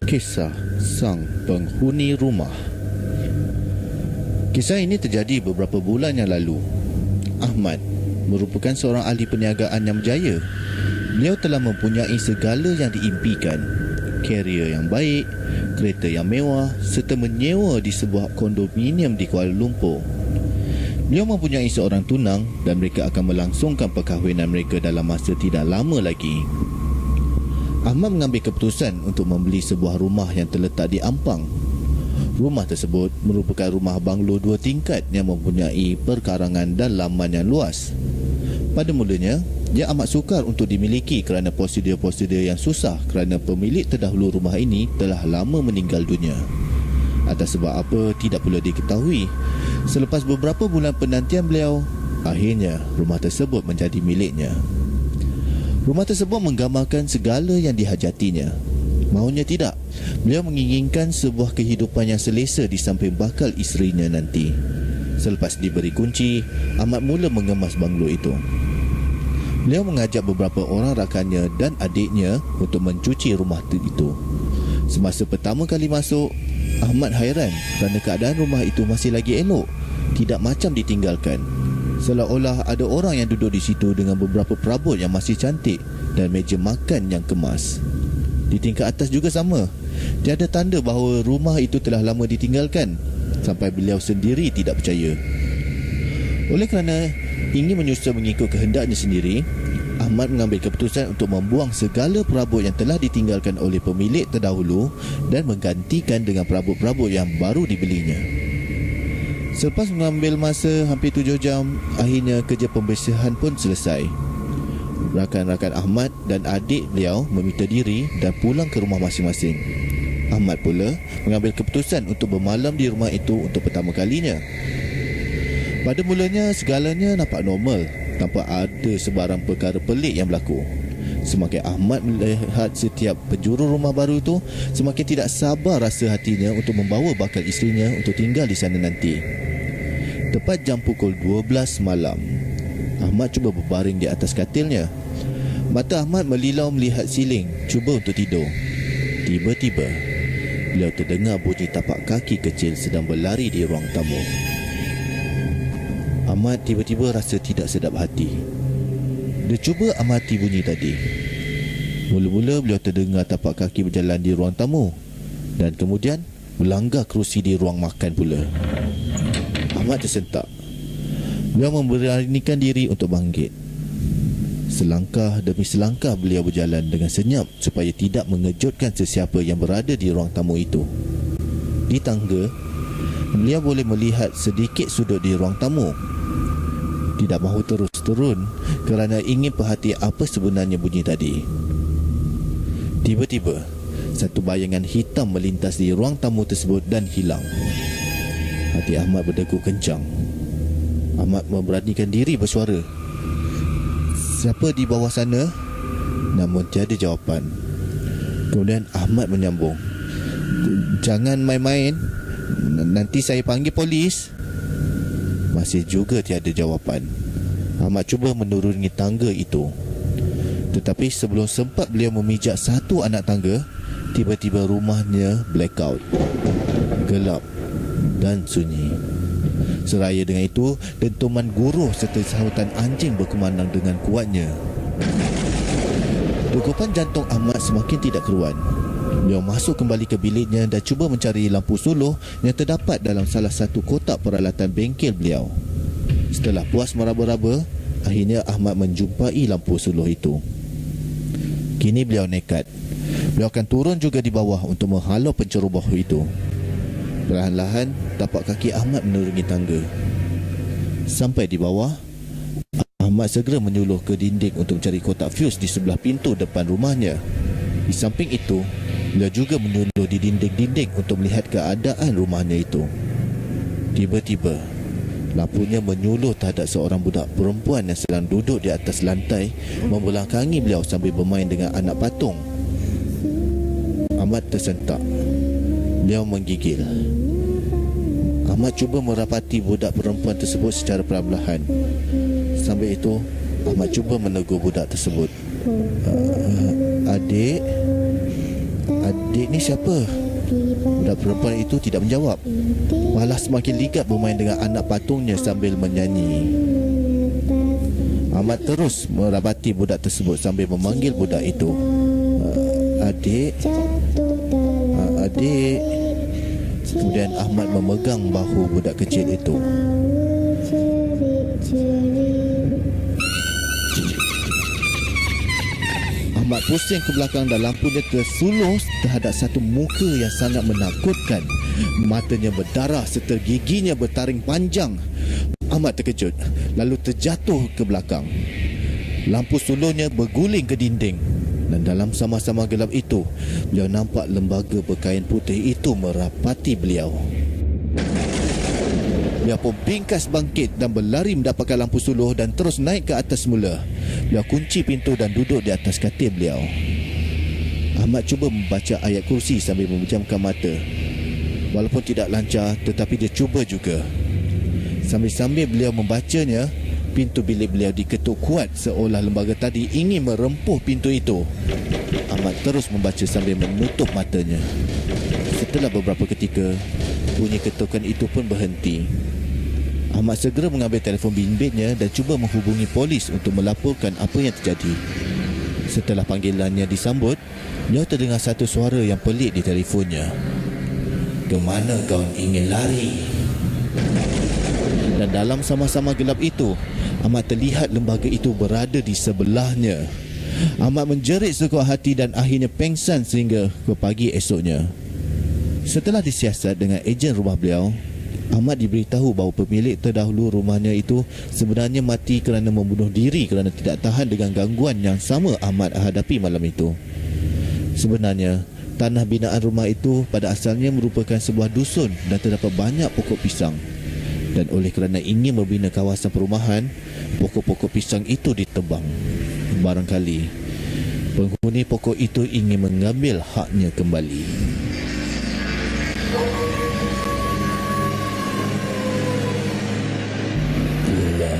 Kisah sang penghuni rumah. Kisah ini terjadi beberapa bulan yang lalu. Ahmad merupakan seorang ahli perniagaan yang berjaya. Beliau telah mempunyai segala yang diimpikan. Karier yang baik, kereta yang mewah serta menyewa di sebuah kondominium di Kuala Lumpur. Beliau mempunyai seorang tunang dan mereka akan melangsungkan perkahwinan mereka dalam masa tidak lama lagi. Ahmad mengambil keputusan untuk membeli sebuah rumah yang terletak di Ampang. Rumah tersebut merupakan rumah banglo 2 tingkat yang mempunyai perkarangan dan laman yang luas. Pada mulanya, dia amat sukar untuk dimiliki kerana prosedur-prosedur yang susah kerana pemilik terdahulu rumah ini telah lama meninggal dunia. Atas sebab apa tidak pula diketahui. Selepas beberapa bulan penantian beliau, akhirnya rumah tersebut menjadi miliknya. Rumah tersebut menggambarkan segala yang dihajatinya. Maunya tidak, beliau menginginkan sebuah kehidupan yang selesa di samping bakal isterinya nanti. Selepas diberi kunci, Ahmad mula mengemas banglo itu. Beliau mengajak beberapa orang rakannya dan adiknya untuk mencuci rumah itu. Semasa pertama kali masuk, Ahmad hairan kerana keadaan rumah itu masih lagi elok, tidak macam ditinggalkan. Seolah-olah ada orang yang duduk di situ dengan beberapa perabot yang masih cantik dan meja makan yang kemas. Di tingkat atas juga sama. Tiada tanda bahawa rumah itu telah lama ditinggalkan, sampai beliau sendiri tidak percaya. Oleh kerana ingin menyusul mengikut kehendaknya sendiri, Ahmad mengambil keputusan untuk membuang segala perabot yang telah ditinggalkan oleh pemilik terdahulu dan menggantikan dengan perabot-perabot yang baru dibelinya. Selepas mengambil masa hampir 7 jam, akhirnya kerja pembersihan pun selesai. Rakan-rakan Ahmad dan adik beliau meminta diri dan pulang ke rumah masing-masing. Ahmad pula mengambil keputusan untuk bermalam di rumah itu untuk pertama kalinya. Pada mulanya segalanya nampak normal, tanpa ada sebarang perkara pelik yang berlaku. Semakin Ahmad melihat setiap penjuru rumah baru itu, semakin tidak sabar rasa hatinya untuk membawa bakal isterinya untuk tinggal di sana nanti. Tepat jam pukul 12 malam, Ahmad cuba berbaring di atas katilnya. Mata Ahmad melilau melihat siling, cuba untuk tidur. Tiba-tiba, beliau terdengar bunyi tapak kaki kecil sedang berlari di ruang tamu. Ahmad tiba-tiba rasa tidak sedap hati. Dia cuba amati bunyi tadi. Mula-mula beliau terdengar tapak kaki berjalan di ruang tamu, dan kemudian melanggar kerusi di ruang makan pula. Ahmad tersentak. Beliau memberanikan diri untuk bangkit. Selangkah demi selangkah beliau berjalan dengan senyap supaya tidak mengejutkan sesiapa yang berada di ruang tamu itu. Di tangga, beliau boleh melihat sedikit sudut di ruang tamu. Tidak mahu terus turun kerana ingin perhati apa sebenarnya bunyi tadi. Tiba-tiba, satu bayangan hitam melintas di ruang tamu tersebut dan hilang. Hati Ahmad berdegup kencang. Ahmad memberanikan diri bersuara. Siapa di bawah sana? Namun tiada jawapan. Kemudian Ahmad menyambung, jangan main-main, nanti saya panggil polis. Masih juga tiada jawapan. Ahmad cuba menuruni tangga itu. Tetapi sebelum sempat beliau memijak satu anak tangga, tiba-tiba rumahnya blackout, gelap dan sunyi. Seraya dengan itu, dentuman guruh serta sahutan anjing berkumandang dengan kuatnya. Degupan jantung Ahmad semakin tidak keruan. Beliau masuk kembali ke biliknya dan cuba mencari lampu suluh yang terdapat dalam salah satu kotak peralatan bengkel beliau. Setelah puas meraba-raba, akhirnya Ahmad menjumpai lampu suluh itu. Kini beliau nekat. Beliau akan turun juga di bawah untuk menghalau penceroboh itu. Perlahan-lahan, tapak kaki Ahmad menuruni tangga. Sampai di bawah, Ahmad segera menyuluh ke dinding untuk mencari kotak fuse di sebelah pintu depan rumahnya. Di samping itu, beliau juga menyuluh di dinding-dinding untuk melihat keadaan rumahnya itu. Tiba-tiba, Lampunya menyuluh terhadap seorang budak perempuan yang sedang duduk di atas lantai membelakangi beliau sambil bermain dengan anak patung. Ahmad tersentak. Beliau menggigil. Ahmad cuba merapati budak perempuan tersebut secara perlahan. Sambil itu, Ahmad cuba menegur budak tersebut. Adik ni siapa? Budak perempuan itu tidak menjawab, malah semakin ligat bermain dengan anak patungnya sambil menyanyi. Ahmad terus merapati budak tersebut sambil memanggil budak itu. Adik. Kemudian Ahmad memegang bahu budak kecil itu. Ahmad pusing ke belakang dan lampunya tersuluh terhadap satu muka yang sangat menakutkan. Matanya berdarah serta giginya bertaring panjang. Ahmad terkejut lalu terjatuh ke belakang. Lampu suluhnya berguling ke dinding. Dan dalam sama-sama gelap itu, beliau nampak lembaga berkain putih itu merapati beliau. Beliau pun bingkas bangkit dan berlari mendapatkan lampu suluh dan terus naik ke atas semula. Beliau kunci pintu dan duduk di atas katil beliau. Ahmad cuba membaca ayat kursi sambil memejamkan mata. Walaupun tidak lancar, tetapi dia cuba juga. Sambil-sambil beliau membacanya, pintu bilik beliau diketuk kuat seolah lembaga tadi ingin merempuh pintu itu. Ahmad terus membaca sambil menutup matanya. Setelah beberapa ketika, bunyi ketukan itu pun berhenti. Ahmad segera mengambil telefon bimbitnya dan cuba menghubungi polis untuk melaporkan apa yang terjadi. Setelah panggilannya disambut, beliau terdengar satu suara yang pelik di telefonnya. "Kemana kau ingin lari?" Dan dalam sama-sama gelap itu, Ahmad terlihat lembaga itu berada di sebelahnya. Ahmad menjerit sekuat hati dan akhirnya pengsan sehingga ke pagi esoknya. Setelah disiasat dengan ejen rumah beliau, Ahmad diberitahu bahawa pemilik terdahulu rumahnya itu sebenarnya mati kerana membunuh diri kerana tidak tahan dengan gangguan yang sama Ahmad hadapi malam itu. Sebenarnya, tanah binaan rumah itu pada asalnya merupakan sebuah dusun dan terdapat banyak pokok pisang. Dan oleh kerana ingin membina kawasan perumahan, pokok-pokok pisang itu ditebang. Barangkali penghuni pokok itu ingin mengambil haknya kembali. La